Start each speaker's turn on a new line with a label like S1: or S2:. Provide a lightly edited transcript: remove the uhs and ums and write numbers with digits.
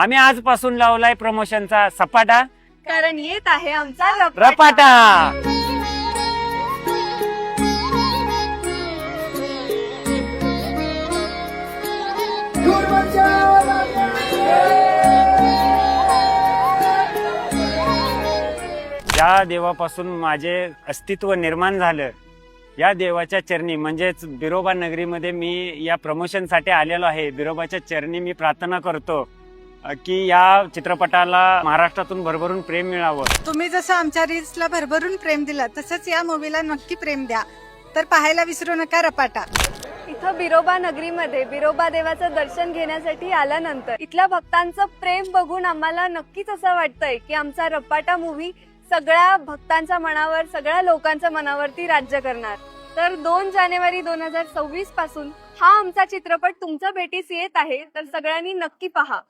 S1: आम्ही आजपासून लावलाय प्रमोशनचा सपाटा,
S2: कारण येत आहे आमचा
S1: रपाटा। ज्या देवापासून माझे अस्तित्व निर्माण झालं, या देवाच्या चरणी म्हणजेच बिरोबा नगरीमध्ये मी या प्रमोशनसाठी आलेलो आहे। बिरोबाच्या चरणी मी प्रार्थना करतो की या चित्रपटाला महाराष्ट्रातून भरभरून प्रेम मिळावं।
S3: तुम्ही जसं आमच्या रील्सला भरभरून प्रेम दिला तसंच या मूवीला नक्की प्रेम द्या। तर पाहायला विसरू नका रपाटा।
S2: इथं बिरोबा नगरीमध्ये बिरोबा देवाचं दर्शन घेण्यासाठी आल्यानंतर इथल्या भक्तांचं प्रेम बघून आम्हाला नक्कीच असं वाटतंय की आमचा रपाटा मूव्ही सगळ्या भक्तांच्या मनावर, सगळ्या लोकांच्या मनावरती राज्य करणार। तर 2 जानेवारी 2026 पासून हा आमचा चित्रपट तुमच्या भेटीस येत आहे, तर सगळ्यांनी नक्की पहा।